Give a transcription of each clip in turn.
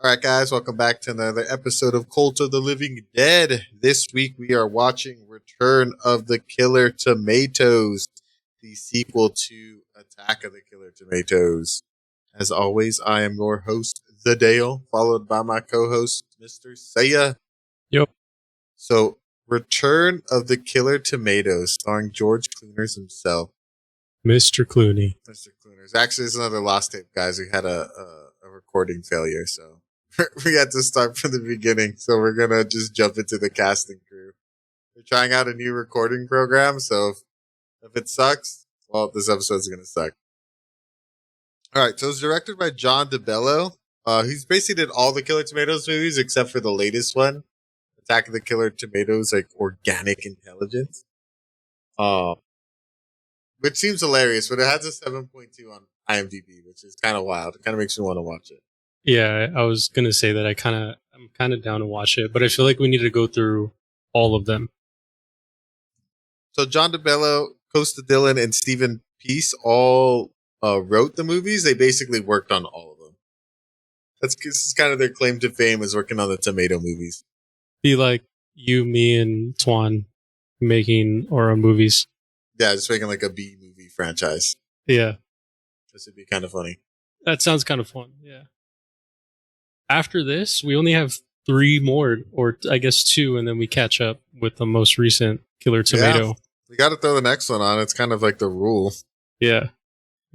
All right, guys, welcome back to another episode of Cult of the Living Dead. This week we are watching Return of the Killer Tomatoes, the sequel to Attack of the Killer Tomatoes. As always, I am your host, The Dale, followed by my co-host, Mr. Cea. Yep. So, Return of the Killer Tomatoes, starring George Clooney himself. Mr. Clooney. Mr. Clooney. Actually, it's another lost tape, guys. We had a recording failure, so we had to start from the beginning. So we're gonna just jump into the casting crew. We're trying out a new recording program, so if it sucks, well, this episode's gonna suck. All right, so it's directed by John De Bello. He's basically did all the Killer Tomatoes movies except for the latest one, Attack of the Killer Tomatoes, like Organic Intelligence. Which seems hilarious, but it has a 7.2 on IMDb, which is kind of wild. It kind of makes me want to watch it. Yeah, I was gonna say that I'm kind of down to watch it, but I feel like we need to go through all of them. So John De Bello, Costa Dillon, and Stephen Peace all wrote the movies. They basically worked on all of them. This is kind of their claim to fame, is working on the tomato movies. Be like you, me, and Twan making our movies. Yeah, just making like a B movie franchise. Yeah, This would be kind of funny. that sounds kind of fun. Yeah. After this, we only have 3 more, or I guess 2, and then we catch up with the most recent Killer Tomato. Yeah, we got to throw the next one on. It's kind of like the rule. Yeah.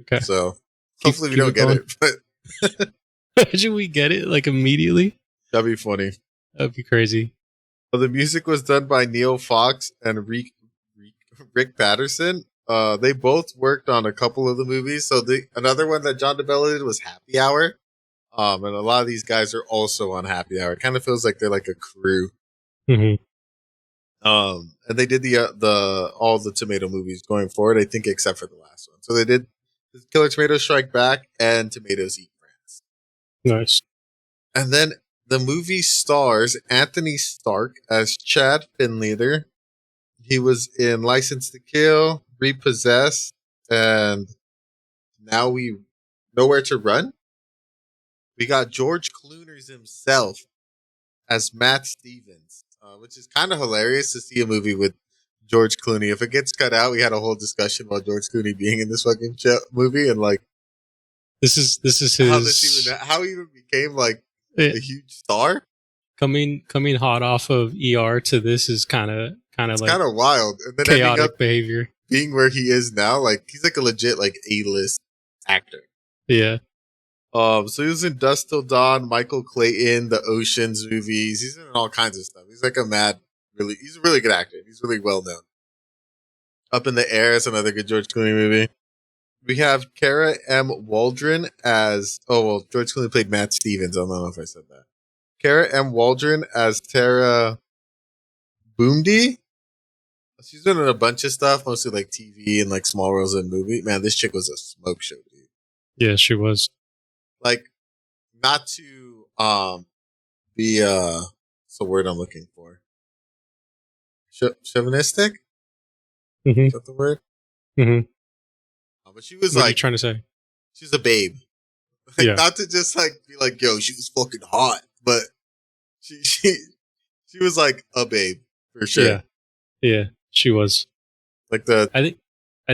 Okay. So hopefully we don't get it, but imagine we get it like immediately. that'd be funny. That'd be crazy. Well, the music was done by Neil Fox and Rick Patterson. They both worked on a couple of the movies. So another one that John De Bello did was Happy Hour. And a lot of these guys are also on Happy Hour. It kind of feels like they're like a crew. Mm-hmm. And they did all the tomato movies going forward, I think, except for the last one. So they did Killer Tomatoes Strike Back and Tomatoes Eat France. Nice. And then the movie stars Anthony Stark as Chad Finleader. He was in License to Kill, Repossessed, and now we Nowhere to Run. We got George Clooney himself as Matt Stevens, which is kind of hilarious to see a movie with George Clooney. If it gets cut out, we had a whole discussion about George Clooney being in this fucking movie, and like this is his how he even became like a huge star. Coming hot off of ER to this is kind of like kind of wild, and then chaotic ending up behavior. Being where he is now, like he's like a legit like A-list actor. Yeah. So he was in Dust Till Dawn, Michael Clayton, the Oceans movies. He's in all kinds of stuff. He's like he's a really good actor. He's really well known. Up in the Air is another good George Clooney movie. We have Cara M. Waldron as, George Clooney played Matt Stevens. I don't know if I said that. Cara M. Waldron as Tara Boomdi. She's been in a bunch of stuff, mostly like TV and like small roles in movie. Man, this chick was a smoke show, dude. Yeah, she was. Like, not to be what's the word I'm looking for? Chauvinistic? Mm-hmm. Is that the word? Mm-hmm. But she was what like, are you trying to say? She's a babe. Like, yeah. Not to just like be like, yo, she was fucking hot, but she was like a babe for sure. Yeah, she was. Like I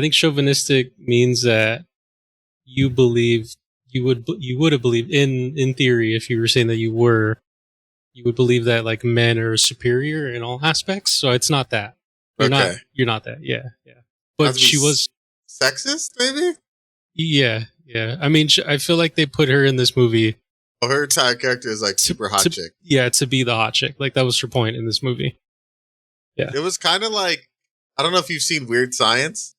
think chauvinistic means that you believe you would have believed in theory, if you were saying that you would believe that like men are superior in all aspects. So it's not that. You're not that. Yeah. But she was sexist, maybe. Yeah. I mean, I feel like they put her in this movie. Oh, her entire character is like super hot chick. Yeah, to be the hot chick. Like that was her point in this movie. Yeah. It was kind of like, I don't know if you've seen Weird Science.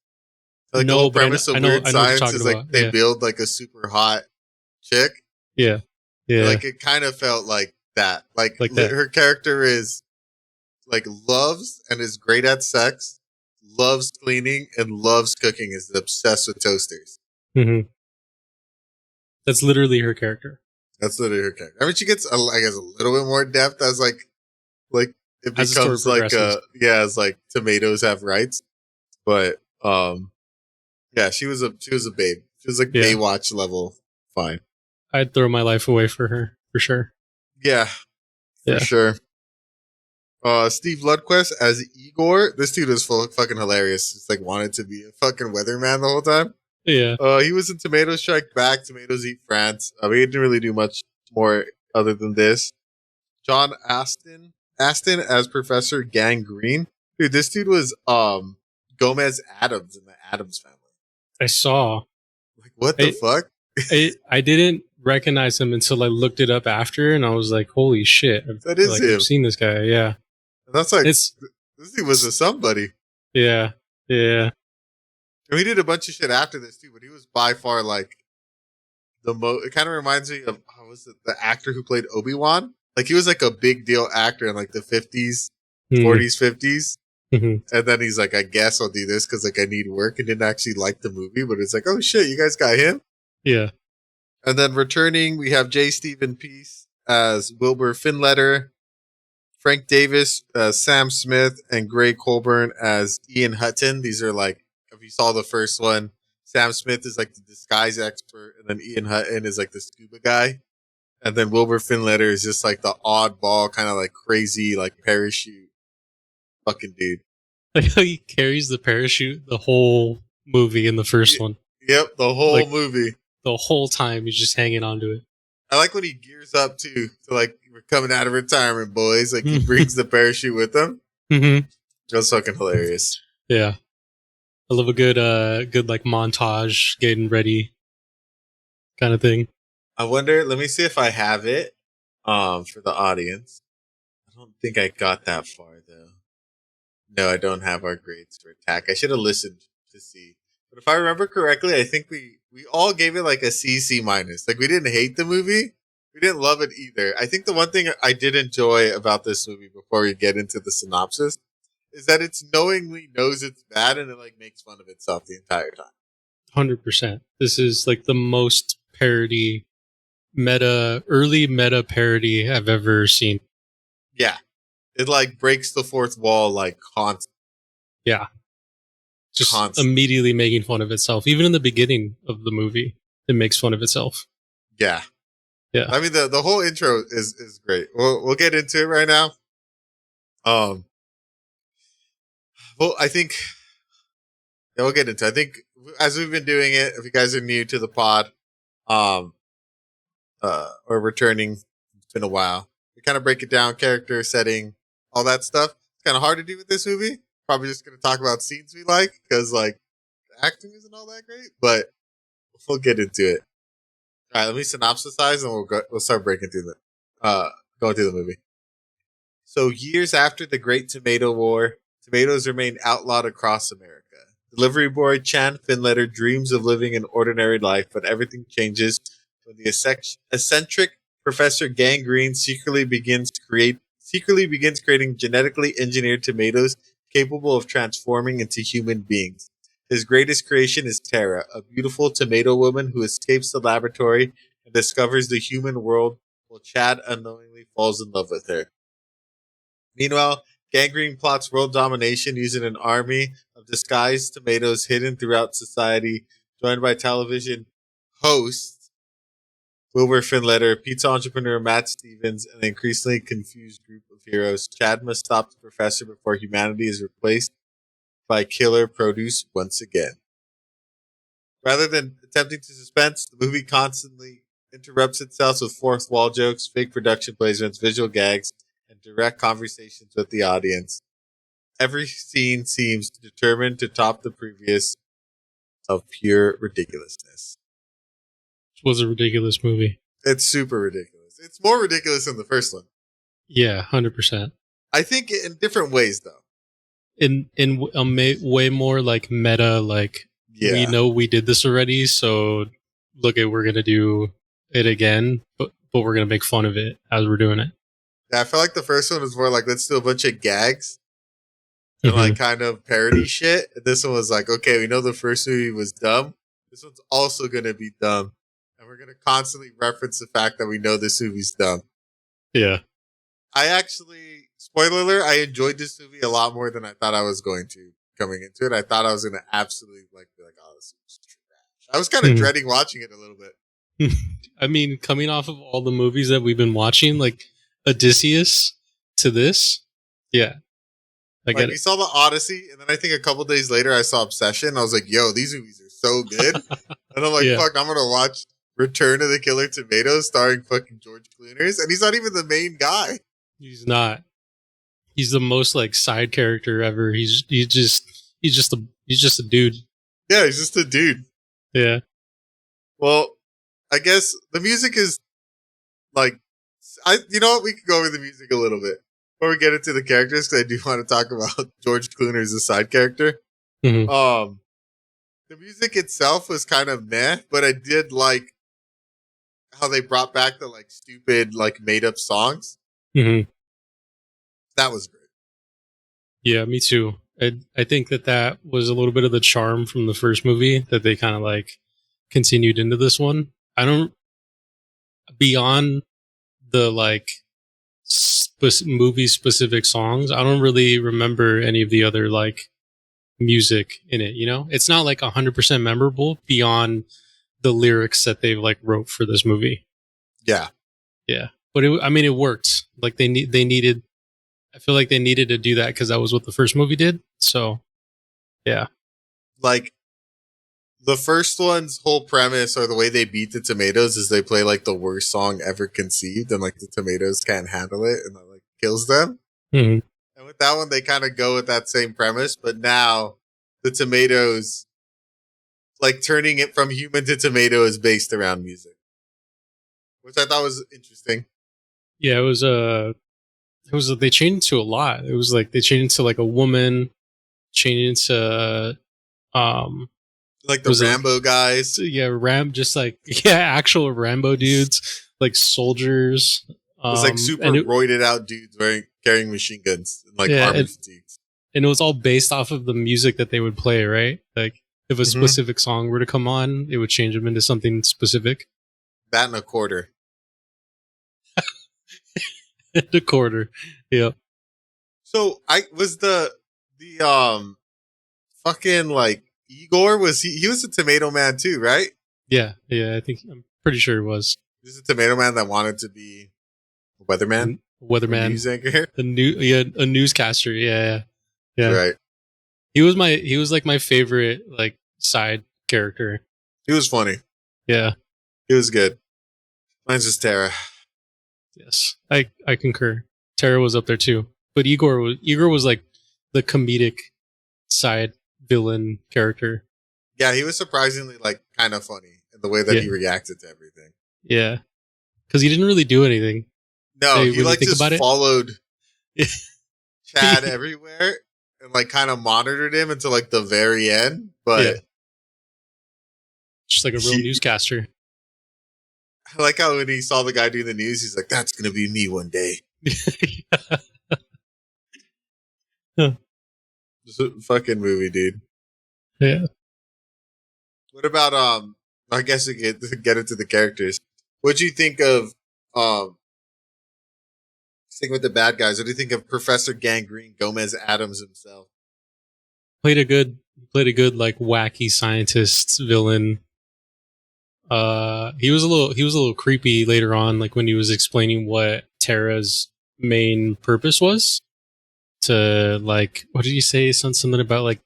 Like no, the whole premise of Weird Science is like they yeah. build like a super hot chick. Yeah. Like it kind of felt like that. Like that. Her character is like loves and is great at sex, loves cleaning, and loves cooking. Is obsessed with toasters. Mm-hmm. That's literally her character. I mean, she gets, I guess, a little bit more depth as like it becomes like as like tomatoes have rights. But yeah, she was a babe. She was like Baywatch level fine. I'd throw my life away for her for sure. Yeah, for Yeah, sure. Steve Lundquist as Igor. This dude was fucking hilarious. Just like wanted to be a fucking weatherman the whole time. yeah. He was in Tomatoes Strike Back, Tomatoes Eat France. He didn't really do much more other than this. John Aston as Professor Gangreen. Dude, this dude was Gomez Adams in the Adams Family. I saw. Like, what the I, fuck? I didn't recognize him until I looked it up after, and I was like, "Holy shit!" That is him. I've seen this guy. Yeah, And that's like it's this dude was a somebody. yeah, yeah. And he did a bunch of shit after this too, but he was by far like the most. It kind of reminds me of how was it the actor who played Obi-Wan? Like he was like a big deal actor in like the 50s, 40s, 50s. Mm-hmm. And then he's like, I guess I'll do this because like I need work, and didn't actually like the movie, but it's like, oh shit, you guys got him. Yeah. And then returning, we have J. Stephen Peace as Wilbur Finletter, Frank Davis as Sam Smith, and Gray Colburn as Ian Hutton. These are like, if you saw the first one, Sam Smith is like the disguise expert, and then Ian Hutton is like the scuba guy. And then Wilbur Finletter is just like the oddball, kind of like crazy, like parachute fucking dude. Like how he carries the parachute the whole movie in the first one. Yep, the whole Like, movie. The whole time he's just hanging on to it. I like when he gears up too. So like, we're coming out of retirement, boys. Like he brings the parachute with him. Mm-hmm. That's fucking hilarious. Yeah. I love a good like montage getting ready kind of thing. I wonder, let me see if I have it for the audience. I don't think I got that far though. No, I don't have our grades for Attack. I should have listened to see. But if I remember correctly, I think we all gave it like a C minus. Like we didn't hate the movie. We didn't love it either. I think the one thing I did enjoy about this movie before we get into the synopsis is that it's knowingly knows it's bad and it like makes fun of itself the entire time. 100%. This is like the most parody early meta parody I've ever seen. Yeah. It like breaks the fourth wall like constantly. Yeah. Just immediately making fun of itself. Even in the beginning of the movie, it makes fun of itself. Yeah. Yeah. I mean the whole intro is great. We'll get into it right now. Well, I think we'll get into it. I think as we've been doing it, if you guys are new to the pod, or returning, it's been a while. We kind of break it down, character, setting, all that stuff. It's kind of hard to do with this movie. Probably just going to talk about scenes we like because like the acting isn't all that great, but we'll get into it. All right, let me synopsisize and we'll start breaking through going through the movie. So years after the Great Tomato War, tomatoes remain outlawed across America. Delivery boy Chan Finletter dreams of living an ordinary life, but everything changes when the eccentric Professor Gangreen secretly begins creating genetically engineered tomatoes capable of transforming into human beings. His greatest creation is Tara, a beautiful tomato woman who escapes the laboratory and discovers the human world, while Chad unknowingly falls in love with her. Meanwhile, Gangrene plots world domination using an army of disguised tomatoes hidden throughout society, joined by television hosts Wilbur Finletter, pizza entrepreneur Matt Stevens, and an increasingly confused group of heroes. Chad must stop the professor before humanity is replaced by killer produce once again. Rather than attempting to suspense, the movie constantly interrupts itself with fourth wall jokes, fake production placements, visual gags, and direct conversations with the audience. Every scene seems determined to top the previous of pure ridiculousness. It was a ridiculous movie. It's super ridiculous. It's more ridiculous than the first one. Yeah, 100%. I think in different ways, though. In way more like meta, like we know we did this already, so look at we're gonna do it again, but we're gonna make fun of it as we're doing it. Yeah, I feel like the first one was more like let's do a bunch of gags and like kind of parody shit. And this one was like, okay, we know the first movie was dumb. This one's also gonna be dumb, and we're gonna constantly reference the fact that we know this movie's dumb. Yeah. I actually, spoiler alert, I enjoyed this movie a lot more than I thought I was going to coming into it. I thought I was going to absolutely like be like, oh, this is trash. I was kind of dreading watching it a little bit. I mean, coming off of all the movies that we've been watching, like Odysseus to this. Yeah, I Like get we it. saw the Odyssey, and then I think a couple days later I saw Obsession. I was like, "Yo, these movies are so good," and I'm like, Yeah, "Fuck, I'm gonna watch Return of the Killer Tomatoes starring fucking George Clooney," and he's not even the main guy. he's not. He's the most like side character ever. He's just a dude. Yeah, he's just a dude. Yeah. Well, I guess the music is like, you know what? We could go over the music a little bit before we get into the characters because I do want to talk about George Clooney as a side character. Hmm. The music itself was kind of meh, but I did like how they brought back the like stupid like made up songs. Hmm. That was great. Yeah, me too. I think that was a little bit of the charm from the first movie that they kind of like continued into this one. I don't beyond the like movie specific songs. I don't really remember any of the other like music in it. You know, it's not like 100% memorable beyond the lyrics that they like wrote for this movie. Yeah, Yeah, but I mean, it worked. Like they needed. I feel like they needed to do that because that was what the first movie did. So, yeah. like the first one's whole premise or the way they beat the tomatoes is they play like the worst song ever conceived, and like the tomatoes can't handle it, and that like kills them. Hmm. And with that one, they kind of go with that same premise, but now the tomatoes, like turning it from human to tomato, is based around music, which I thought was interesting. Yeah, it was they changed into a lot. It was like they changed into like a woman, changed into Like the was it Rambo guys. yeah, just like yeah, actual Rambo dudes, like soldiers. It was like super And roided out dudes carrying machine guns and like yeah, armored fatigues. and it was all based off of the music that they would play, right? Like if a Mm-hmm. specific song were to come on, it would change them into something specific. That and a quarter. The quarter, yeah, So I was the fucking like Igor, was he was a tomato man too, right? yeah. I think I'm pretty sure it was He was a tomato man that wanted to be a weatherman or Weatherman, news anchor. a newscaster. Yeah. Right. He was like my favorite like side character. He was funny. Yeah. He was good. Mine's just Tara. Yes. I concur. Tara was up there too. But Igor was like the comedic side villain character. Yeah, he was surprisingly like kind of funny in the way that he reacted to everything. Yeah. Cuz he didn't really do anything. No, Hey, he when you like think just about it. followed Chad everywhere and like kind of monitored him until like the very end. But Yeah. Just like a real newscaster. I like how when he saw the guy doing the news, he's like, "That's gonna be me one day." Huh. Just a fucking movie, dude. Yeah. What about I guess we get into the characters. What'd you think of sticking with the bad guys? What do you think of Professor Gangreen, Gomez Adams himself? Played a good like wacky scientist villain. He was a little creepy later on, like when he was explaining what Tara's main purpose was. To like, what did he say? Something about like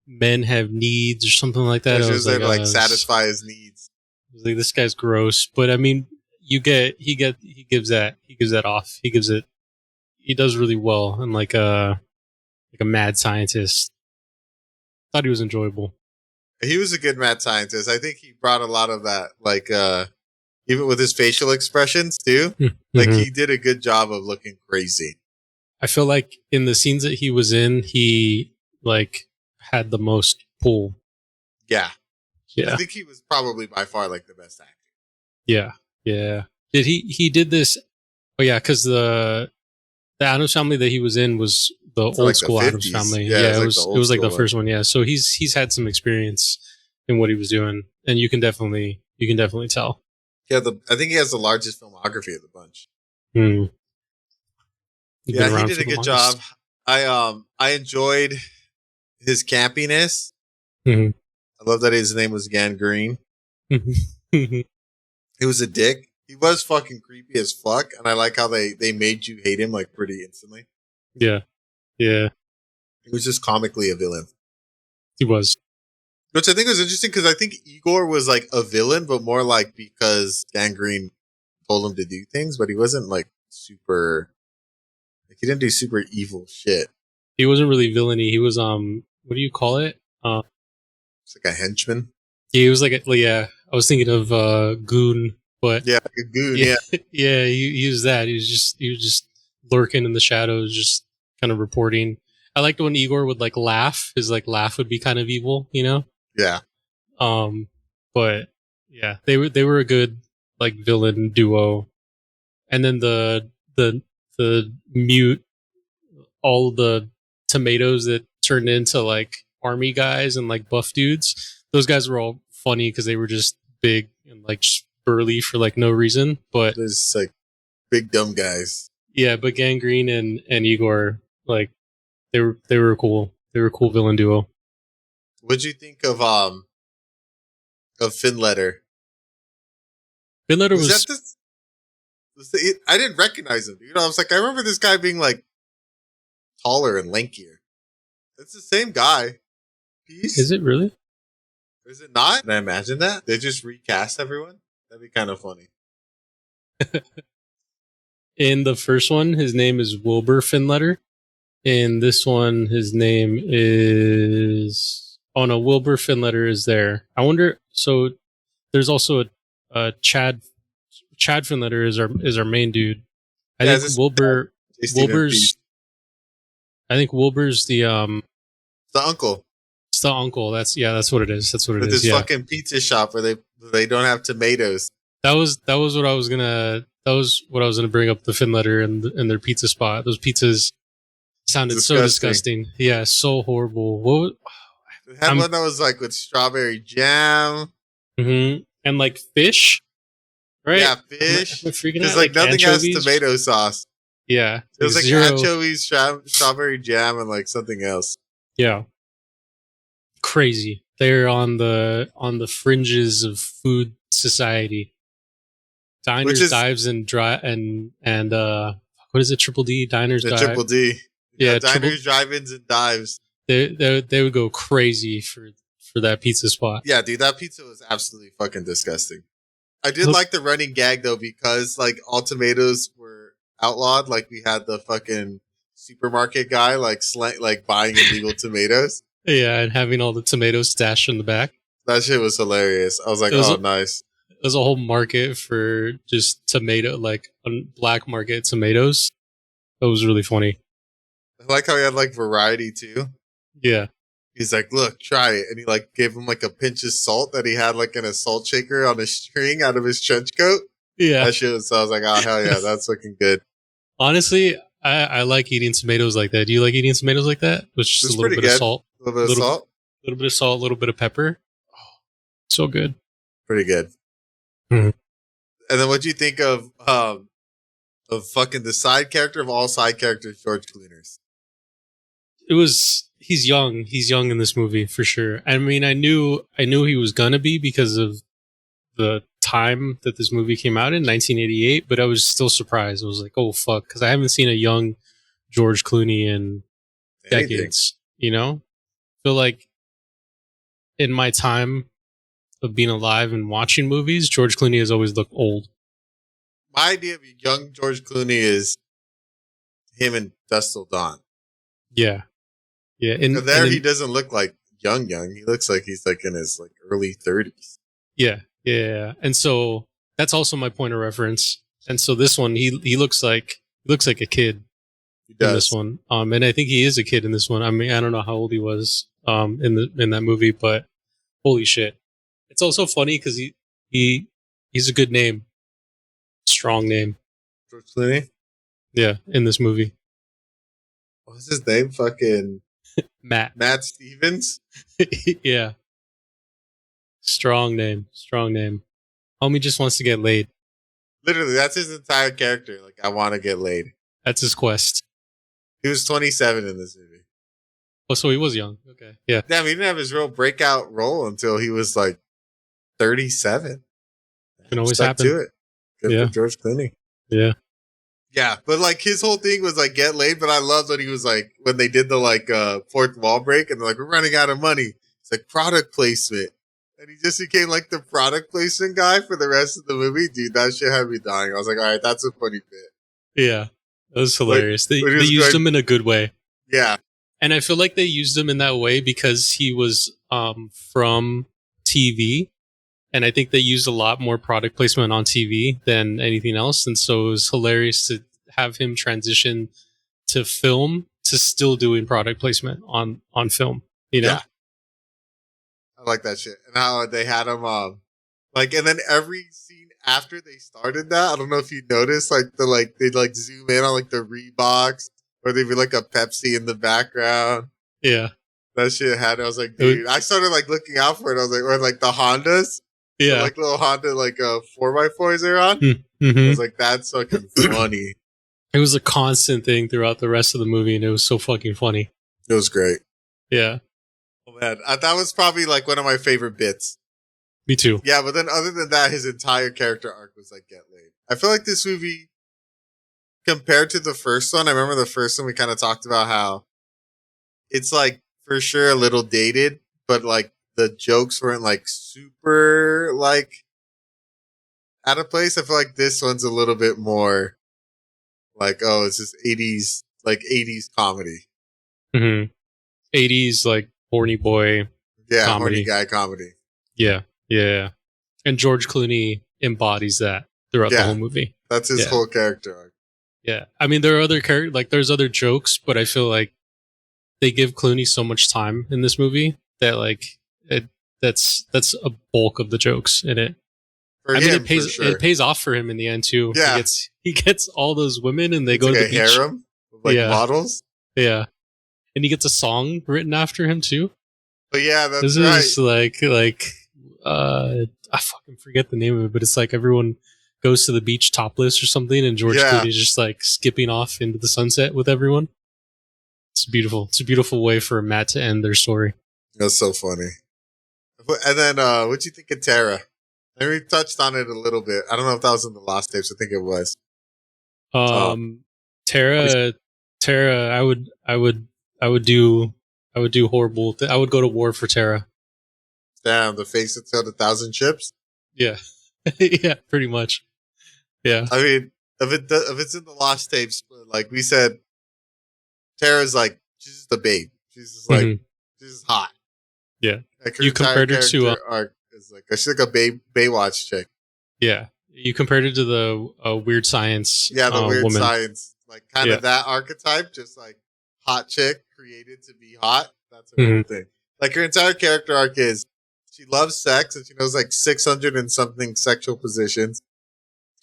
men have needs or something like that. She I was was there like, to like satisfy his needs. I was like, this guy's gross. But I mean, he gives that off. He does really well, and like a mad scientist. Thought he was enjoyable. He was a good mad scientist. I think he brought a lot of that, like even with his facial expressions too. Like he did a good job of looking crazy. I feel like in the scenes that he was in, he like had the most pull. Yeah. Yeah. I think he was probably by far like the best actor. Yeah. Did he did this? Oh yeah, because the Addams Family that he was in was the old like school the Addams 50s. Family. Yeah, it was like the first one. Yeah, so he's had some experience in what he was doing, and you can definitely tell. Yeah, I think he has the largest filmography of the bunch. Hmm. Yeah, he did a good job. I enjoyed his campiness. Mm-hmm. I love that his name was Gangreen. Mm-hmm. He was a dick, He was fucking creepy as fuck, and I like how they made you hate him like pretty instantly. Yeah, yeah, He was just comically a villain. he was. Which I think was interesting because I think Igor was like a villain, but more like because Gangreen told him to do things, but he wasn't like super. Like he didn't do super evil shit. He wasn't really villainy. He was what do you call it? It's like a henchman. He was like yeah. I was thinking of goon, but Yeah, like a goon. yeah, Yeah, yeah. He was that. He was just lurking in the shadows, just kind of reporting. I liked when Igor would like laugh. His like laugh would be kind of evil, you know. yeah. But yeah, they were a good like villain duo, and then the mute all the tomatoes that turned into like army guys and like buff dudes. Those guys were all funny because they were just big and like just burly for like no reason. But There's like big dumb guys. yeah, but Gangreen and Igor, like they were cool. They were a cool villain duo. What'd you think of Finletter? Finletter Was was that this? I didn't recognize him. You know, I was like, I remember this guy being like taller and lankier. It's the same guy. Peace. is it really? Is it not? Can I imagine that? They just recast everyone? That'd be kind of funny. In the first one, his name is Wilbur Finletter. In this one, his name is Wilbur Finletter is there. I wonder. So there's also a Chad Finletter is our main dude. I Yeah, think this- Wilbur J. Stephen Wilbur's. Peace. I think Wilbur's the The uncle it's the uncle. That's what it is. That's what it with is. this Yeah. fucking pizza shop where they don't have tomatoes. That was what I was gonna bring up, the Finletter and their pizza spot. Those pizzas sounded so disgusting. Yeah, so horrible. What? They had one that was like with strawberry jam. And like fish, right? Yeah, fish. Am I freaking Because out? like nothing anchovies? has tomato sauce. Yeah, It was like zero. anchovies, strawberry jam, and like something else. Yeah, crazy. They're on the fringes of food society. Diners, dives, and what is it? Triple D diners, The dive. triple D. Yeah, diners, drive-ins, and dives. They would go crazy for that pizza spot. Yeah, dude, that pizza was absolutely fucking disgusting. I did like the running gag though, because like all tomatoes were outlawed. Like we had the fucking supermarket guy like buying illegal tomatoes. Yeah, and having all the tomatoes stashed in the back. That shit was hilarious. I was like, nice. There's a whole market for just black market tomatoes. That was really funny. I like how he had like variety too. Yeah. He's like, look, try it. And he like gave him like a pinch of salt that he had like in a salt shaker on a string out of his trench coat. Yeah. That shit was, so I was like, oh, hell yeah, that's looking good. Honestly, I like eating tomatoes like that. Do you like eating tomatoes like that? With just a little bit of salt? A little bit of salt? A little bit of salt, a little bit of pepper. Oh, so good. Pretty good. Mhm. And then what do you think of fucking the side character of all side characters, George Clooney's? He's young. He's young in this movie for sure. I mean, I knew he was gonna be because of the time that this movie came out in 1988, but I was still surprised. I was like, oh fuck, because I haven't seen a young George Clooney in decades. You know, I feel like in my time of being alive and watching movies, George Clooney has always looked old. My idea of young George Clooney is him and Dust Till Dawn. Yeah. Yeah. And he doesn't look like young. He looks like he's like in his like early 30s. Yeah. Yeah. And so that's also my point of reference. And so this one, he looks like a kid in this one. And I think he is a kid in this one. I mean, I don't know how old he was in that movie, but holy shit. It's also funny because he's a good name. Strong name. George Clooney? Yeah, in this movie. What's his name? Fucking Matt Stevens? Yeah. Strong name. Homie just wants to get laid. Literally, that's his entire character. Like, I want to get laid. That's his quest. He was 27 in this movie. Oh, so he was young. Okay. Yeah. Damn, he didn't have his real breakout role until he was like 37. Can always happen. To it. Good Yeah. for George Clooney. Yeah. Yeah, but like his whole thing was like get laid. But I loved when he was like when they did the like fourth wall break and they're like we're running out of money. It's like product placement, and he just became like the product placement guy for the rest of the movie. Dude, that shit had me dying. I was like, all right, that's a funny bit. Yeah. That was hilarious. Like, They used him in a good way. Yeah, And I feel like they used him in that way because he was from TV. And I think they used a lot more product placement on TV than anything else. And so it was hilarious to have him transition to film to still doing product placement on film, you know? Yeah. I like that shit. And how they had him, like, and then every scene after they started that, I don't know if you noticed, like, they'd like zoom in on like the Reeboks or they'd be like a Pepsi in the background. Yeah. That shit had, I was like, dude, I started like looking out for it. I was like, or like the Hondas. Yeah. Like little Honda, like 4x4s they're on. Mm-hmm. I was like, that's fucking funny. It was a constant thing throughout the rest of the movie, and it was so fucking funny. It was great. Yeah. Oh, man. That was probably like one of my favorite bits. Me too. Yeah, but then other than that, his entire character arc was like get laid. I feel like this movie, compared to the first one, I remember the first one we kind of talked about how it's like for sure a little dated, but like the jokes weren't like super like out of place. I feel like this one's a little bit more like, oh, it's just 80s, like 80s comedy. Mm-hmm. 80s, like, horny boy. Yeah, comedy. horny guy comedy. Yeah. Yeah. And George Clooney embodies that throughout the whole movie. That's his whole character arc. Yeah. I mean, there are other there's other jokes, but I feel like they give Clooney so much time in this movie that like that's a bulk of the jokes in it. It pays off for him in the end too. Yeah. He gets all those women and they go like to the beach. Harem with like models. Yeah. And he gets a song written after him too. But yeah, that's this right. Is like I fucking forget the name of it, but it's like everyone goes to the beach topless or something and George Clooney's just like skipping off into the sunset with everyone. It's beautiful. It's a beautiful way for Matt to end their story. That's so funny. And then, what'd you think of Tara? And we touched on it a little bit. I don't know if that was in the last tapes. I think it was. Tara, I would do horrible. I would go to war for Tara. Damn, the face that sold 1,000 ships. Yeah, yeah, pretty much. Yeah. I mean, if it's in the lost tapes, like we said, Tara's like she's just a babe. She's just like she's just hot. Yeah. Like you compared her to arc is like she's like a Baywatch chick. Yeah. You compared it to the Weird Science. Yeah, the Weird woman. Science, like kind of that archetype, just like hot chick created to be hot. That's her whole thing. Like her entire character arc is she loves sex and she knows like 600 and something sexual positions.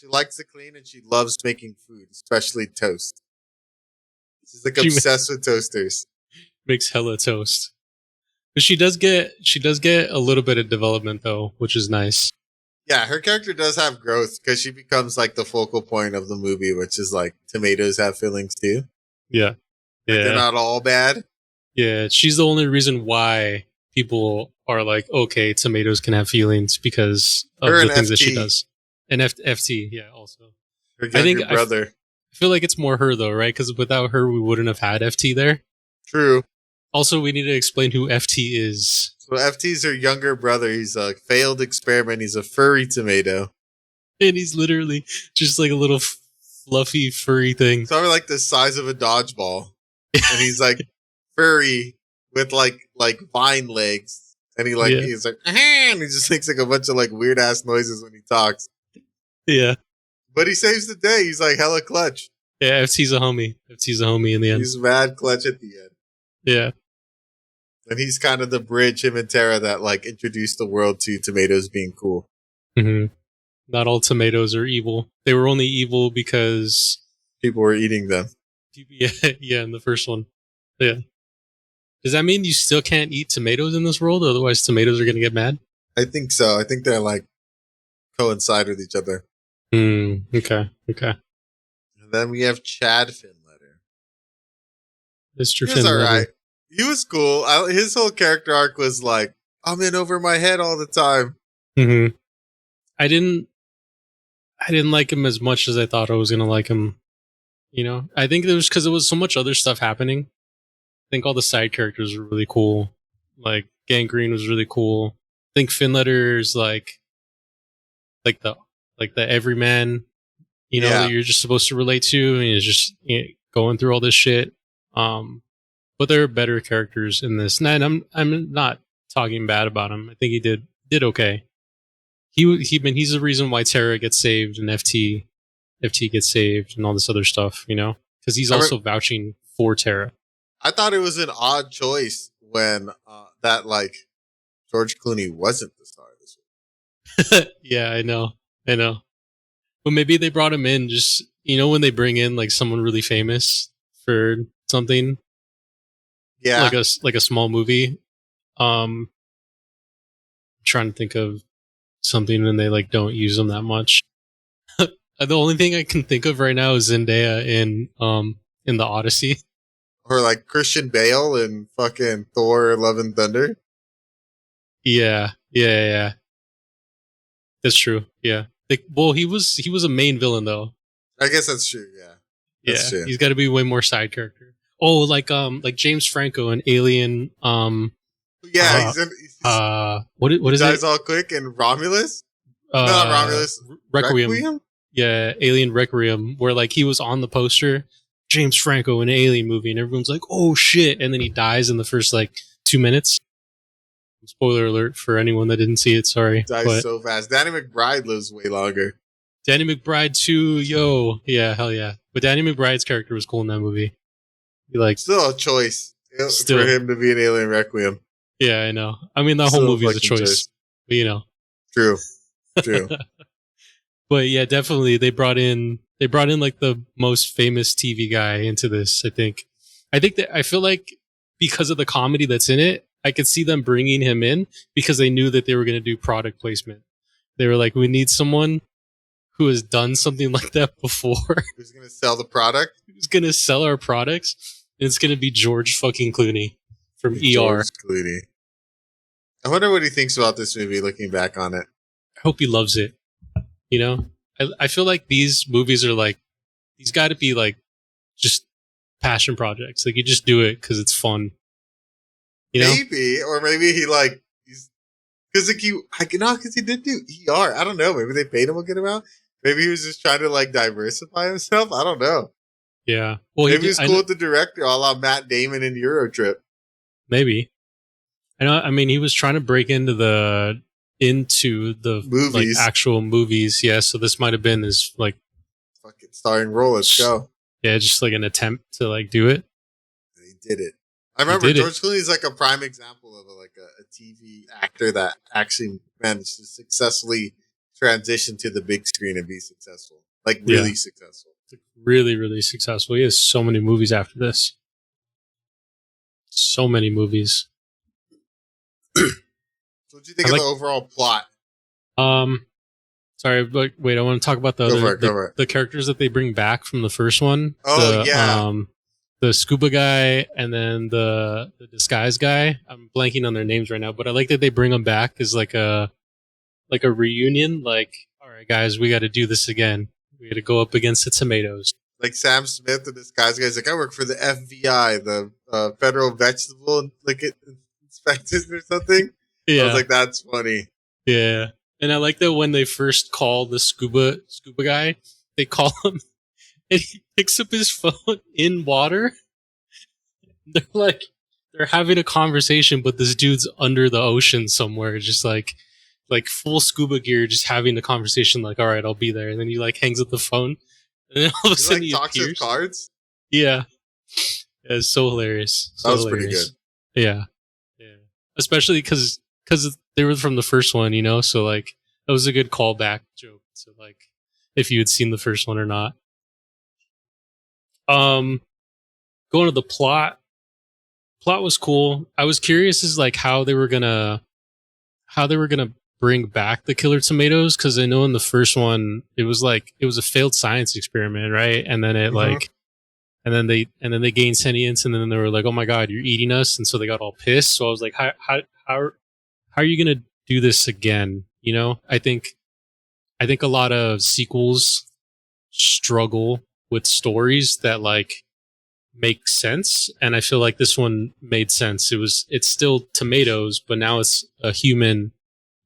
She likes to clean and she loves making food, especially toast. She's like obsessed with toasters. Makes hella toast. But she does get a little bit of development though, which is nice. Yeah, her character does have growth because she becomes like the focal point of the movie, which is like tomatoes have feelings too. Yeah. Yeah. They're not all bad. Yeah, she's the only reason why people are like, okay, tomatoes can have feelings because of the things that she does. And FT, yeah, also. Her younger brother. I feel like it's more her though, right? Because without her, we wouldn't have had FT there. True. Also, we need to explain who FT is. So FT's her younger brother. He's a failed experiment. He's a furry tomato. And he's literally just like a little fluffy, furry thing. It's probably like the size of a dodgeball. And he's like furry with like vine legs. And he's like, and he just makes like a bunch of like weird ass noises when he talks. Yeah. But he saves the day. He's like hella clutch. Yeah, FT's a homie. FT's a homie in the end. He's mad clutch at the end. Yeah. And he's kind of the bridge, him and Tara, that like introduced the world to tomatoes being cool. Mm-hmm. Not all tomatoes are evil. They were only evil because people were eating them. Yeah, in the first one. Yeah. Does that mean you still can't eat tomatoes in this world? Otherwise, tomatoes are going to get mad? I think so. I think they're like coincide with each other. Okay. And then we have Chad Finletter. Mr. He was Finletter. alright. He was cool. His whole character arc was like, I'm in over my head all the time. Mm-hmm. I didn't I didn't like him as much as I thought I was gonna like him. You know, I think it was because there was so much other stuff happening. I think all the side characters were really cool. Like Gangreen was really cool. I think Finletter's like the like the everyman, you know, that Yeah. you're just supposed to relate to, and he's just going through all this shit. But there are better characters in this, and I'm not talking bad about him. I think he did okay. He's the reason why Terra gets saved and FT gets saved and all this other stuff, you know, because he's I, also vouching for Terra. I thought it was an odd choice when that like George Clooney wasn't the star of this one. Yeah, I know. But maybe they brought him in just, you know, when they bring in like someone really famous for something, Yeah. like a small movie. Trying to think of something and they like don't use them that much. The only thing I can think of right now is Zendaya in the Odyssey. Or like Christian Bale in fucking Thor: Love and Thunder. Yeah. That's true. Yeah. He was a main villain though. I guess that's true. Yeah. That's true. He's got to be way more side character. Oh, like James Franco in Alien. Yeah, what is it? Dies all quick and Romulus. No, not Romulus. Requiem. Yeah, Alien Requiem, where like he was on the poster, James Franco in an Alien movie, and everyone's like, "Oh shit!" And then he dies in the first like 2 minutes. Spoiler alert for anyone that didn't see it. Sorry, Dies so fast. Danny McBride lives way longer. Danny McBride too, yo, yeah, hell yeah. But Danny McBride's character was cool in that movie. He like still a choice for him to be an Alien Requiem. Yeah, I know. I mean, that whole movie is a choice, but you know. True. But yeah, definitely they brought in like the most famous TV guy into this. I think that I feel like because of the comedy that's in it, I could see them bringing him in because they knew that they were going to do product placement. They were like, we need someone who has done something like that before. Who's going to sell the product? Who's going to sell our products? And it's going to be George fucking Clooney from ER. George Clooney. I wonder what he thinks about this movie looking back on it. I hope he loves it. You know, I feel like these movies are like, these got to be like just passion projects. Like you just do it because it's fun. You know? Maybe, or maybe he like, because he did do ER. I don't know. Maybe they paid him a good amount. Maybe he was just trying to like diversify himself. I don't know. Yeah. Well, maybe he's cool with the director, a la Matt Damon in Eurotrip. Maybe. I mean, he was trying to break into the movies, like actual movies. Yeah. So this might have been his like fucking starring role. Let's go. Yeah, just like an attempt to like do it. He did it. I remember George Clooney is like a prime example of a TV actor that actually managed to successfully transition to the big screen and be successful. Like really successful. Like really, really successful. He has so many movies after this. So many movies. So what do you think of the overall plot? Sorry, but wait, I want to talk about the characters that they bring back from the first one. Oh, the scuba guy and then the disguise guy. I'm blanking on their names right now, but I like that they bring them back as like a reunion. Like, all right, guys, we got to do this again. We got to go up against the tomatoes. Like Sam Smith, the disguise guy's like, I work for the FBI, the Federal Vegetable Inspectors or something. Yeah, I was like, that's funny. Yeah, and I like that when they first call the scuba guy, they call him. And he picks up his phone in water. They're having a conversation, but this dude's under the ocean somewhere, just like full scuba gear, just having the conversation. Like, all right, I'll be there. And then he like hangs up the phone, and then all of a sudden he talks appears. His cards. Yeah, it's so hilarious. That was pretty good. Yeah, especially because they were from the first one, you know. So like that was a good callback joke to like if you had seen the first one or not. Going to the plot was cool. I was curious as like how they were gonna bring back the killer tomatoes, because I know in the first one it was a failed science experiment, right? And then it and then they gained sentience, and then they were like, oh my god, you're eating us, and so they got all pissed. So I was like, how are you gonna do this again? You know, I think I think a lot of sequels struggle with stories that like make sense, and I feel like this one made sense. It's still tomatoes, but now it's a human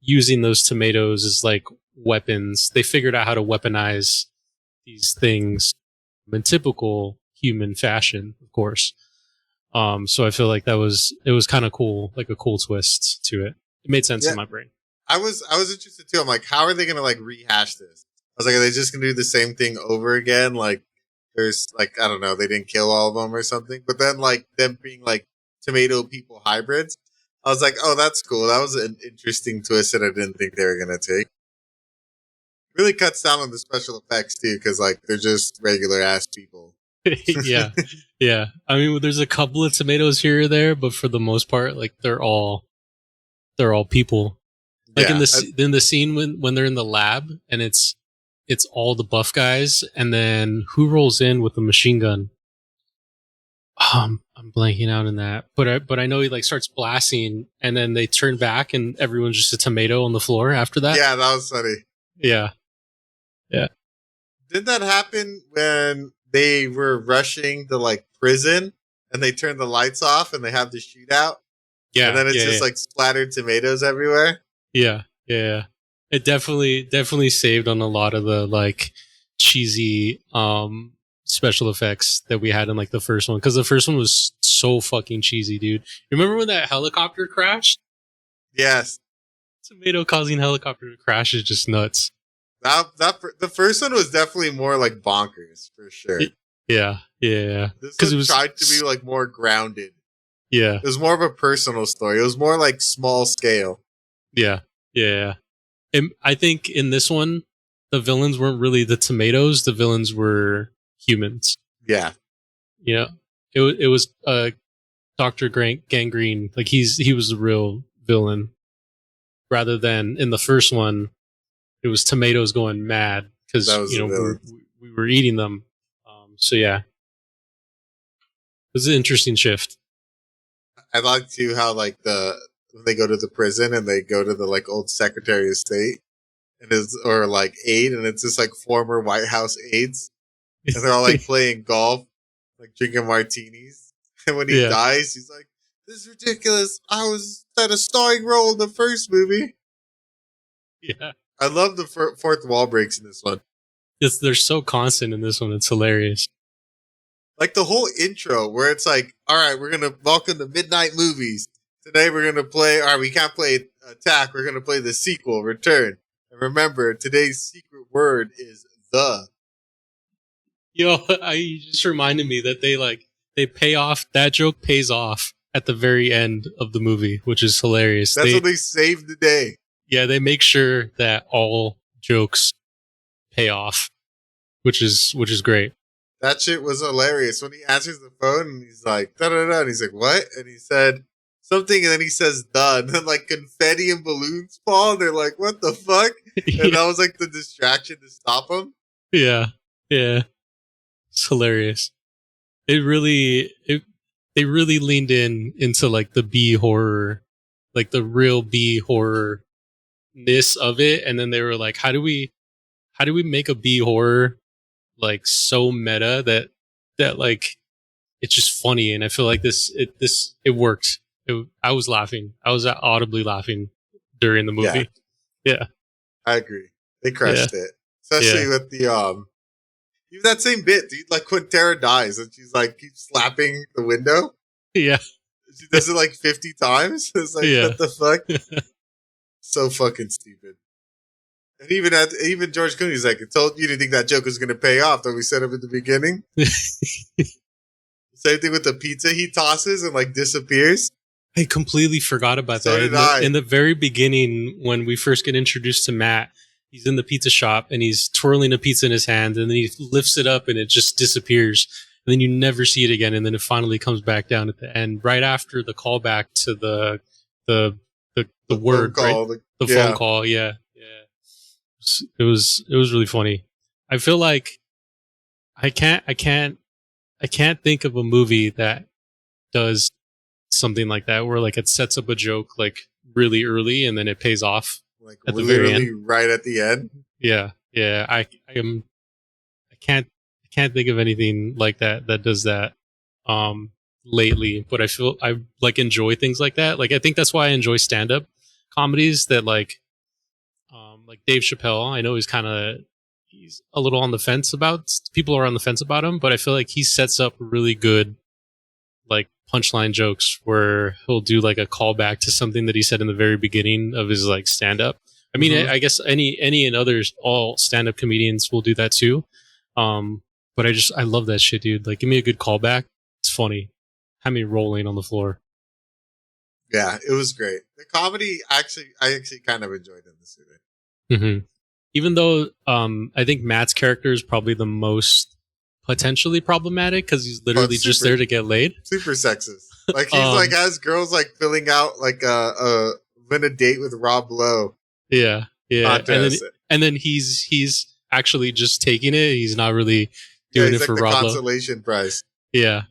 using those tomatoes as like weapons. They figured out how to weaponize these things in typical human fashion, of course. So I feel like it was kind of cool, like a cool twist to it. It made sense in my brain. I was interested too. I'm like, how are they gonna like rehash this? I was like, are they just gonna do the same thing over again? Like, there's like, I don't know, they didn't kill all of them or something. But then like them being like tomato people hybrids, I was like, oh, that's cool. That was an interesting twist that I didn't think they were gonna take. Really cuts down on the special effects too, because like they're just regular ass people. Yeah, yeah. I mean, there's a couple of tomatoes here or there, but for the most part, like they're all people. Like in the scene when they're in the lab and it's all the buff guys, and then who rolls in with the machine gun? I'm blanking out on that, but I know he like starts blasting, and then they turn back and everyone's just a tomato on the floor after that. Yeah, that was funny. Yeah. Did that happen when they were rushing the like prison and they turned the lights off and they have the shootout? Yeah, and then it's just like splattered tomatoes everywhere. Yeah. It definitely saved on a lot of the like cheesy special effects that we had in like the first one, because the first one was so fucking cheesy, dude. Remember when that helicopter crashed? Yes. Tomato causing helicopter to crash is just nuts. The first one was definitely more like bonkers for sure. Yeah. This one tried to be like more grounded. Yeah. It was more of a personal story. It was more like small scale. Yeah. And I think in this one, the villains weren't really the tomatoes. The villains were humans. Yeah. You know, it was Dr. Gangreen. Like he was the real villain, rather than in the first one, it was tomatoes going mad because we were eating them. So yeah, it was an interesting shift. I like too how like when they go to the prison and they go to the like old Secretary of State or like aide, and it's just like former White House aides, and they're all like playing golf, like drinking martinis. And when he dies, he's like, "This is ridiculous. I was at a starring role in the first movie." Yeah, I love the fourth wall breaks in this one. They're so constant in this one. It's hilarious. Like the whole intro where it's like, all right, we're going to welcome to Midnight Movies. Today we're going to play, all right, we can't play Attack. We're going to play the sequel, Return. And remember, today's secret word is the. Yo, you just reminded me that they pay off, that joke pays off at the very end of the movie, which is hilarious. That's when they save the day. Yeah, they make sure that all jokes pay off, which is great. That shit was hilarious. When he answers the phone and he's like, da da da, and he's like, what? And he said something, and then he says, the, and then like confetti and balloons fall, and they're like, what the fuck? And that was like the distraction to stop him. Yeah. It's hilarious. They really leaned into like the B horror, like the real B horror-ness of it, and then they were like, how do we make a B horror like so meta that like it's just funny? And I feel like it worked. I was laughing. I was audibly laughing during the movie. Yeah. I agree. They crushed it, especially with the even that same bit, dude. Like when Tara dies and she's like keeps slapping the window. Yeah, she does it like 50 times. It's like, what the fuck? So fucking stupid. And even George Clooney's like, I told you to think that joke was going to pay off that we set up at the beginning. Same thing with the pizza he tosses and like disappears. I completely forgot about that. In the very beginning, when we first get introduced to Matt, he's in the pizza shop and he's twirling a pizza in his hand, and then he lifts it up and it just disappears. And then you never see it again, and then it finally comes back down at the end, right after the callback to the word, phone call, right? The phone call, yeah. It was really funny. I feel like I can't think of a movie that does something like that, where like it sets up a joke like really early and then it pays off like at the very end. Right at the end. Yeah, yeah. I can't think of anything like that does that lately. But I feel I like enjoy things like that. Like I think that's why I enjoy stand up comedies that like Dave Chappelle. I know he's a little on the fence about people are on the fence about him, but I feel like he sets up really good like punchline jokes where he'll do like a callback to something that he said in the very beginning of his like stand up. I mean, Mm-hmm. I guess any and others, all stand up comedians will do that too. But I love that shit, dude. Like, give me a good callback. It's funny. Have me rolling on the floor. Yeah, it was great. The comedy I actually kind of enjoyed in this movie. hmm Even though, I think Matt's character is probably the most potentially problematic because he's But literally just there to get laid. super sexist. Like he's like Um, has girls like filling out like a win a date with Rob Lowe yeah, yeah, contest. and then he's actually just taking it. He's not really Yeah, doing he's it like for the Roblo. consolation prize. Yeah.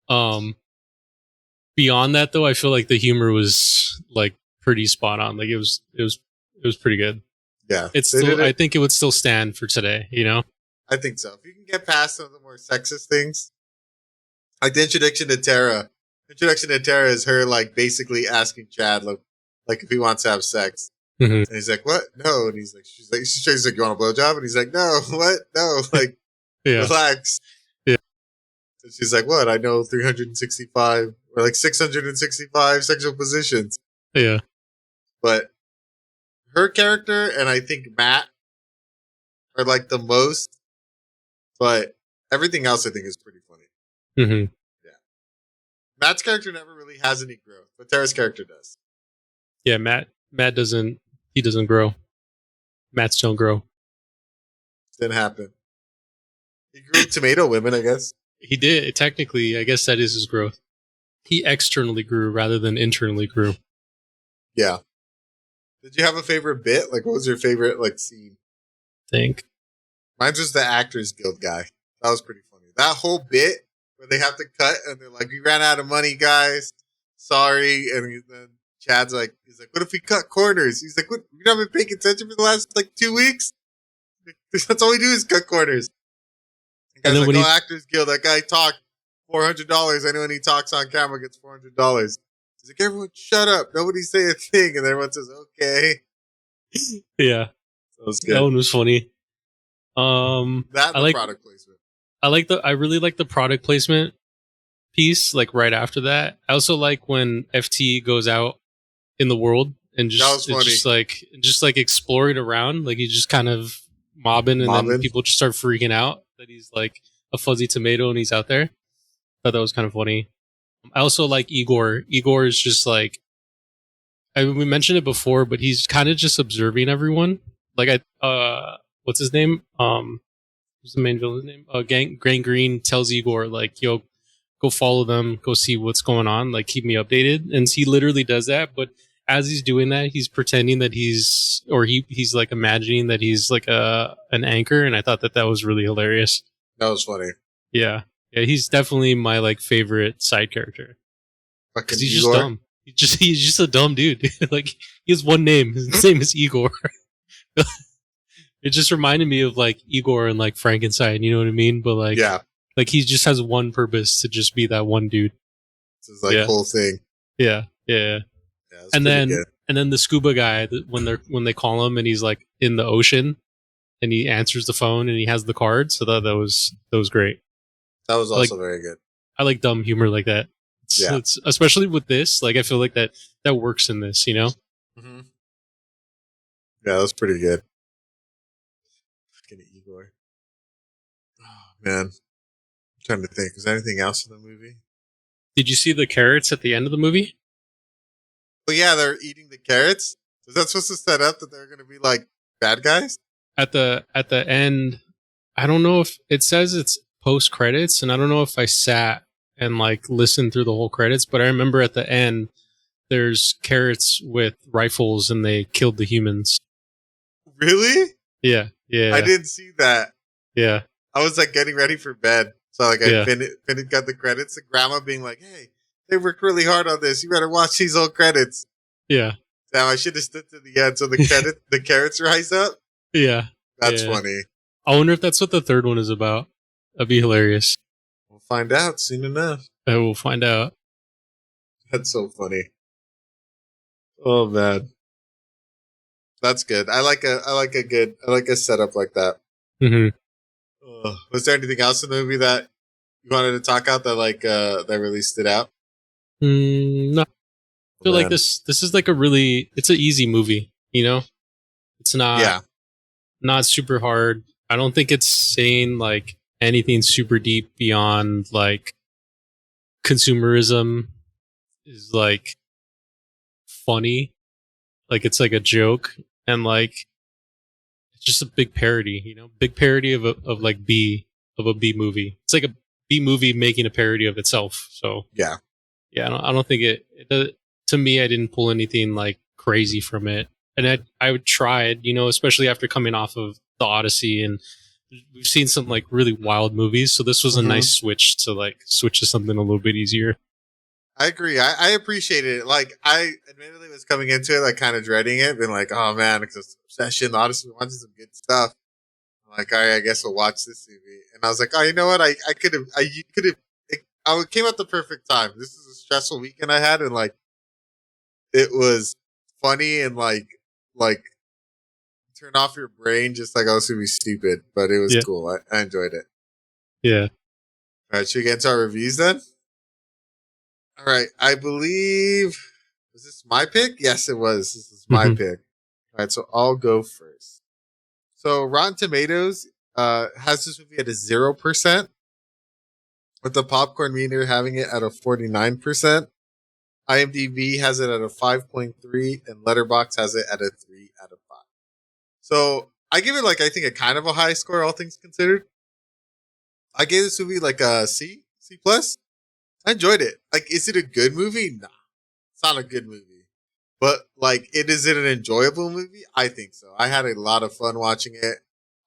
Um, Beyond that though, I feel like the humor was like pretty spot on. Like it was pretty good. Yeah, It's they did still I it. think it would still stand for today, you know? I think so. If you can get past some of the more sexist things, like the introduction to Tara. Introduction to Tara is her like basically asking Chad like if he wants to have sex. hmm And he's like, "What? No." And she's like, "You want a blowjob?" And he's like, "No, what? No, like, Yeah. relax." Yeah. And she's like, "What? I know 365 or like 665 sexual positions." Yeah. But her character and I think Matt are like the most, but everything else I think is pretty funny. hmm Yeah. Matt's character never really has any growth, but Tara's character does. Yeah, Matt doesn't he doesn't grow. Matt's don't grow. Didn't happen. He grew tomato women, I guess. He did technically, I guess that is his growth. He externally grew rather than internally grew. Yeah. Did you have a favorite bit? Like, what was your favorite like scene? I think. Mine was the Actors Guild guy. That was pretty funny. That whole bit where they have to cut and they're like, "We ran out of money, guys. Sorry." And then Chad's like, he's like, "What if we cut corners?" He's like, "What? You haven't been paying attention for the last like 2 weeks? That's all we do is cut corners." The And guy's then like, when "Oh, he Actors Guild. That guy talked $400. Anyone he talks on camera gets $400." He's like, "Everyone, shut up. Nobody say a thing." And everyone says, "Okay." yeah, That was that good. one was funny. That I and the like product placement. I really like the product placement piece like right after that. I also like when FT goes out in the world and That was it's funny. just like exploring around, like he's just kind of mobbing and then Mobbing. people just start freaking out that he's like a fuzzy tomato and he's out there. Thought that was kind of funny. I also like Igor. Igor is just like we mentioned it before, but he's kind of just observing everyone. Like what's his name? What's the main villain's name? Gangreen tells Igor like, "Yo, go follow them, go see what's going on, like keep me updated." And he literally does that, but as he's doing that, he's pretending that he's like imagining that he's like an anchor, and I thought that was really hilarious. That was funny. Yeah, yeah, he's definitely my like favorite side character Fucking because he's Igor. just dumb. He's just a dumb dude. Like he has one name. His name is Igor. It just reminded me of like Igor and like Frankenstein. You know what I mean? But Yeah. like he just has one purpose to just be that one dude. This is like Yeah. whole thing. Yeah, yeah. Yeah, it's And pretty then good. the scuba guy when they call him and he's like in the ocean and he answers the phone and he has the card. So that was great. That was Like also very good. I like dumb humor like that. Yeah. It's especially with this. Like I feel like that works in this. You know. Mm-hmm. Yeah, that was pretty good. Fucking Igor. Oh, man. I'm trying to think. Was there anything else in the movie? Did you see the carrots at the end of the movie? Oh, yeah, they're eating the carrots. Was that supposed to set up that they're going to be like bad guys? At the end, I don't know if it says it's post credits, and I don't know if I sat and like listened through the whole credits, but I remember at the end there's carrots with rifles and they killed the humans. Really? Yeah, yeah, I didn't see that. yeah, I was like getting ready for bed. So like Yeah. I got the credits and grandma being like, "Hey, they worked really hard on this. You better watch these old credits." yeah, Now I should have stood to the end so the carrots rise up. yeah. That's Yeah. funny. I wonder if that's what the third one is about. That'd be hilarious. We'll find out soon enough. We'll find out. That's so funny. Oh man, that's good. I like a setup like that. Mm-hmm. Was there anything else in the movie that you wanted to talk out that that really stood out? No, I feel like this is like it's an easy movie, you know? It's Yeah, not super hard. I don't think it's saying like anything super deep beyond like consumerism is like funny. Like it's like a joke and like it's just a big parody, you know? Big parody of a B movie. It's like a B movie making a parody of itself. So yeah. yeah, I don't think it does, to me, I didn't pull anything like crazy from it. And I would try it, you know, especially after coming off of the Odyssey, and we've seen some like really wild movies. So this was a nice switch to something a little bit easier. I agree. I appreciated it. Like, I admittedly was coming into it, like, kind of dreading it, being like, oh man, it's just obsession. Honestly, watching some good stuff. I'm like, all right, I guess we'll watch this movie. And I was like, oh, you know what? I could have, it came at the perfect time. This is a stressful weekend I had, and like, it was funny and like, turn off your brain, just like, oh, this would be stupid, but it was cool. I enjoyed it. Yeah. All right, should we get into our reviews then? All right, I believe, was this my pick? Yes, it was. This is my pick. All right, so I'll go first. So Rotten Tomatoes has this movie at a 0%, with the popcorn meter having it at a 49%. IMDb has it at a 5.3, and Letterboxd has it at a 3 out of 5. So I give it like, I think, a kind of a high score, all things considered. I gave this movie like a C plus. I enjoyed it. Like, is it a good movie? Nah, it's not a good movie. But like, is it an enjoyable movie? I think so. I had a lot of fun watching it.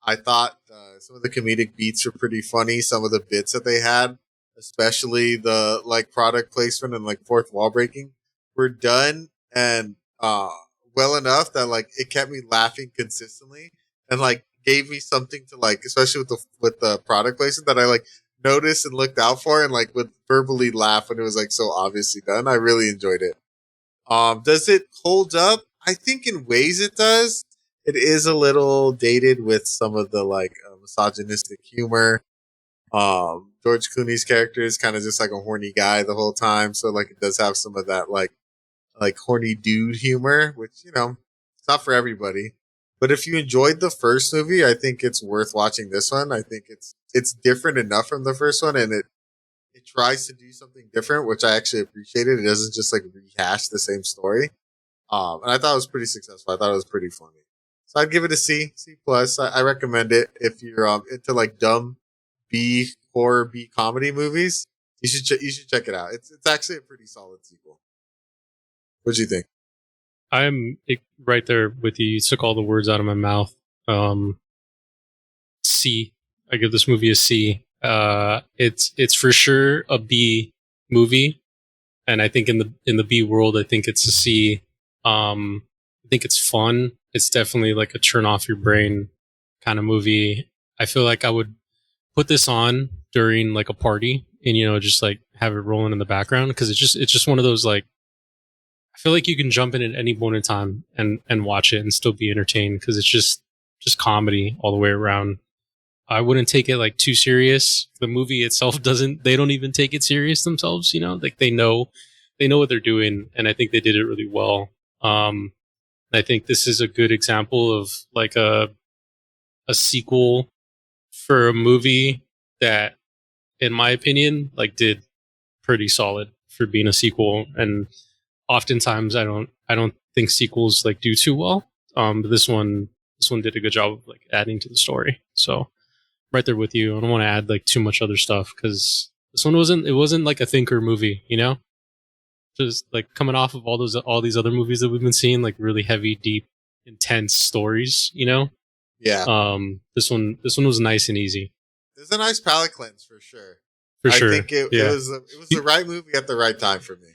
I thought some of the comedic beats were pretty funny. Some of the bits that they had, especially the like product placement and like fourth wall breaking, were done and well enough that like it kept me laughing consistently and like gave me something to like, especially with the product placement that I like noticed and looked out for and like would verbally laugh when it was like so obviously done. I really enjoyed it. Does it hold up? I think in ways it does. It is a little dated with some of the like misogynistic humor. George Clooney's character is kind of just like a horny guy the whole time, so like it does have some of that like horny dude humor, which, you know, it's not for everybody. But if you enjoyed the first movie, I think it's worth watching this one. I think it's different enough from the first one, and it tries to do something different, which I actually appreciated. It doesn't just like rehash the same story. And I thought it was pretty successful. I thought it was pretty funny. So I'd give it a C plus. I recommend it if you're into like dumb B horror B comedy movies. You should check it out. It's actually a pretty solid sequel. What do you think? I'm right there with you. You took all the words out of my mouth. C. I give this movie a C. It's for sure a B movie, and I think in the B world, I think it's a C. I think it's fun. It's definitely like a turn off your brain kind of movie. I feel like I would put this on during like a party and, you know, just like have it rolling in the background, because it's just one of those like, I feel like you can jump in at any point in time and watch it and still be entertained, because it's just comedy all the way around. I wouldn't take it like too serious. The movie itself they don't even take it serious themselves, you know, like they know what they're doing. And I think they did it really well. I think this is a good example of like a sequel for a movie that, in my opinion, like did pretty solid for being a sequel. And oftentimes I don't think sequels like do too well. But this one did a good job of like adding to the story. So right there with you. I don't want to add like too much other stuff, because this one wasn't like a thinker movie, you know? Just like coming off of all these other movies that we've been seeing, like really heavy, deep, intense stories, you know? Yeah. This one was nice and easy. It's a nice palate cleanse for sure. For sure. I think it was the right movie at the right time for me.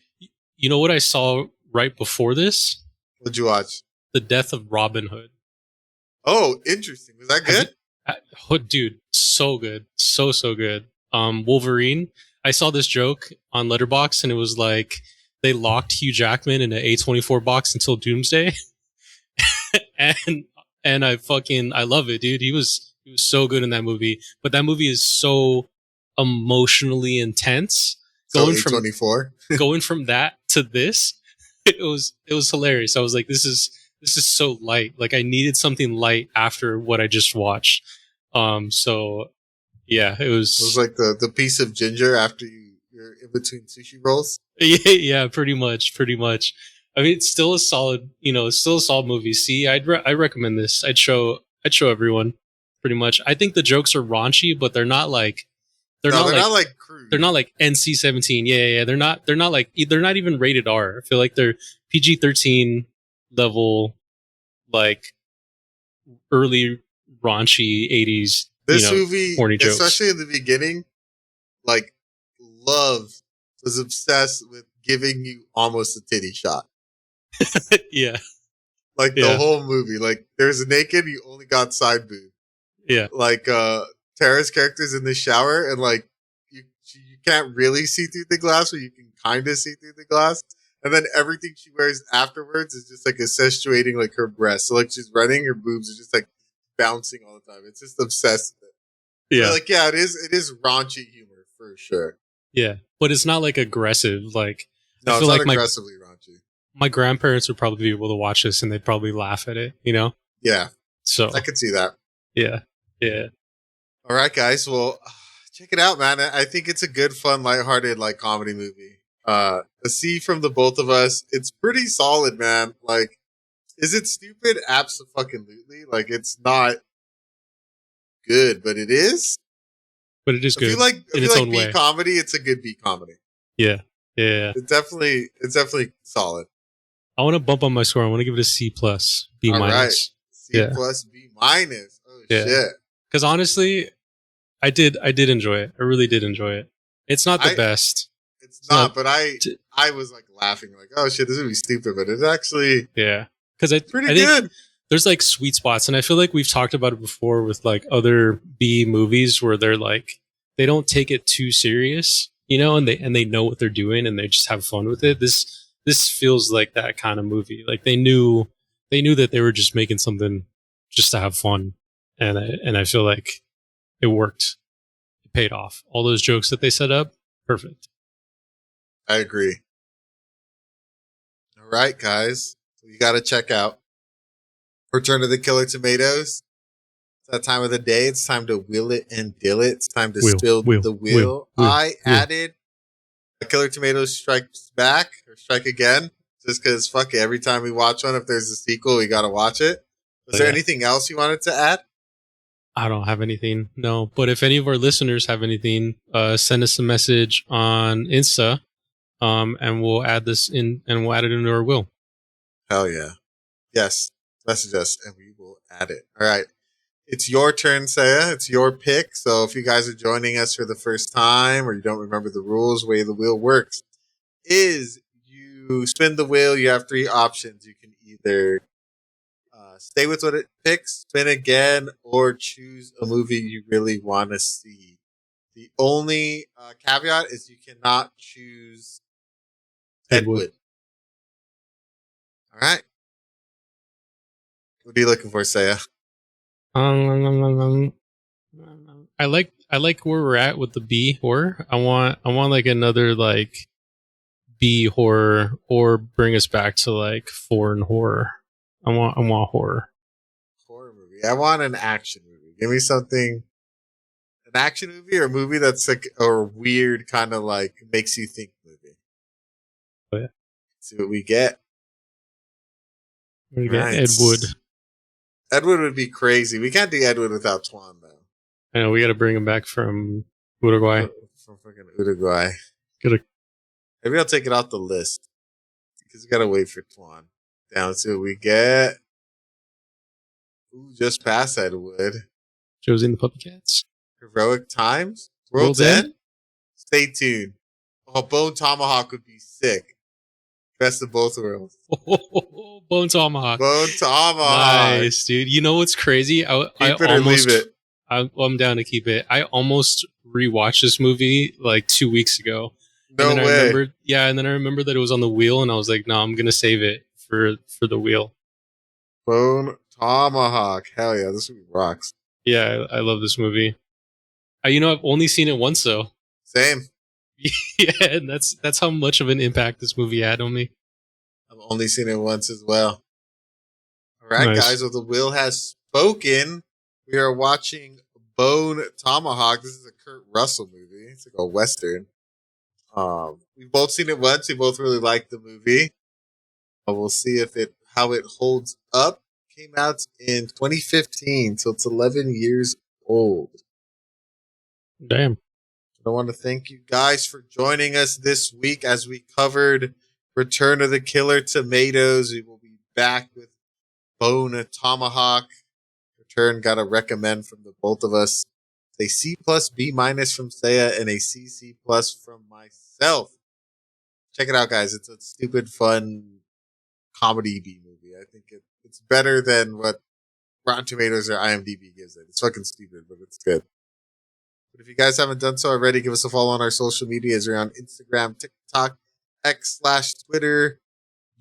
You know what I saw right before this? What'd you watch? The Death of Robin Hood. Oh, interesting. Was that good? Oh, dude, so good, so good. Wolverine. I saw this joke on Letterbox, and it was like they locked Hugh Jackman in an A24 box until Doomsday, and I love it, dude. He was so good in that movie, but that movie is so emotionally intense. So Going from A24. going from that to this, it was hilarious. I was like, this is so light. Like I needed something light after what I just watched. So yeah, it It was was like the piece of ginger after you're in between sushi rolls. yeah, pretty much, pretty much. I mean, it's still a solid, it's still a solid movie. See, I recommend this. I'd show everyone pretty much. I think the jokes are raunchy, but they're No, not they're like not like crude. they're not like NC-17. Yeah. They're not even rated R. I feel like they're PG-13 level, like early raunchy 80s, This movie, horny jokes. especially in the beginning, like Love was obsessed with giving you almost a titty shot. Yeah. Like the Yeah. whole movie. Like there's naked, you only got side boob. Yeah. Like Tara's character's in the shower and like you can't really see through the glass, but you can kind of see through the glass. And then everything she wears afterwards is just like accentuating like her breasts. So like she's running, her boobs are just like bouncing all the time. It's just obsessed with it. Yeah. But, like yeah, it is raunchy humor for sure. Yeah. But it's not like aggressive. Like No, I it's feel not like aggressively raunchy. my grandparents would probably be able to watch this and they'd probably laugh at it, Yeah, So I could see that. yeah. Yeah. All right, guys. Well, check it out, man. I think it's a good, fun, lighthearted, like comedy movie. A C from the both of us. It's pretty solid, man. Like, is it stupid? Absolutely. Like, it's not good, but it is. But it is If good you like, in if you its like own B way. comedy, it's a good B comedy. Yeah. Yeah. It's definitely solid. I want to bump on my score. I want to give it a C plus, B All right, minus. C Yeah. plus, B minus. Oh Yeah. shit. Because honestly, I did enjoy it. I really did enjoy it. It's not the best. It's not, but I was like laughing, like, oh shit, this is gonna be stupid, but it's actually Yeah. Because I pretty think good. there's like sweet spots, and I feel like we've talked about it before with like other B movies where they're like they don't take it too serious, and they know what they're doing and they just have fun with it. This feels like that kind of movie. Like they knew that they were just making something just to have fun, and I feel like it worked. It paid off. All those jokes that they set up, perfect. I agree. All right, guys. So you got to check out Return of the Killer Tomatoes. It's that time of the day. It's time to wheel it and deal it. It's time to spill the wheel. I added a Killer Tomatoes Strikes Back or Strike Again just because fuck it. Every time we watch one, if there's a sequel, we got to watch it. Was there anything else you wanted to add? I don't have anything, no. But if any of our listeners have anything, send us a message on Insta, and we'll add this in, and we'll add it into our will. Hell yeah. Yes. Message us and we will add it. All right. It's your turn, Cea. It's your pick. So if you guys are joining us for the first time or you don't remember the rules, the way the wheel works is you spin the wheel. You have three options. You can either stay with what it picks, spin again, or choose a movie you really want to see. The only caveat is you cannot choose Ed Wood. All right. What are you looking for, Cea? I like where we're at with the B horror. I want like another like B horror, or bring us back to like foreign horror. I want horror. Horror movie. I want an action movie. Give me something. An action movie or a movie that's like a weird kind of like makes you think movie. Oh, yeah. See what we get. We get Ed Wood. Ed Wood would be crazy. We can't do Ed Wood without Tuan though. I know we got to bring him back from Uruguay. From fucking Uruguay. Maybe I'll take it off the list because we gotta wait for Tuan. Down to what we get. Ooh, just past Ed Wood. Josie and the Puppycats. Heroic Times. World's End. Stay tuned. Oh, Bone Tomahawk would be sick. Best of both worlds. Bone tomahawk. Bone tomahawk. Nice, dude. You know what's crazy? Keep it or leave it. I'm down to keep it. I almost rewatched this movie like 2 weeks ago. No and then way. And then I remembered that it was on the wheel, and I was like, no, I'm gonna save it for the wheel. Bone tomahawk. Hell yeah, this movie rocks. Yeah, I love this movie. I've only seen it once though. Same. Yeah, and that's how much of an impact this movie had on me. I've only seen it once as well. All right, Nice. guys. Well, the wheel has spoken. We are watching Bone Tomahawk. This is a Kurt Russell movie. It's like a Western. We've both seen it once. We both really liked the movie. We'll see how it holds up. Came out in 2015, so it's 11 years old. Damn. I want to thank you guys for joining us this week as we covered Return of the Killer Tomatoes. We will be back with Bone Tomahawk. Return got a recommend from the both of us. A C+, B- from Cea, and a CC+ from myself. Check it out, guys. It's a stupid, fun comedy B movie. I think it's better than what Rotten Tomatoes or IMDb gives it. It's fucking stupid, but it's good. But if you guys haven't done so already, give us a follow on our social medias. We're on Instagram, TikTok, X/Twitter,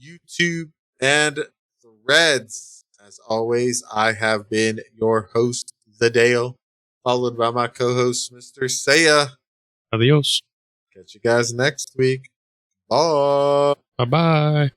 YouTube, and Threads. As always, I have been your host, The Dale, followed by my co-host, Mr. Cea. Adios. Catch you guys next week. Bye. Bye-bye.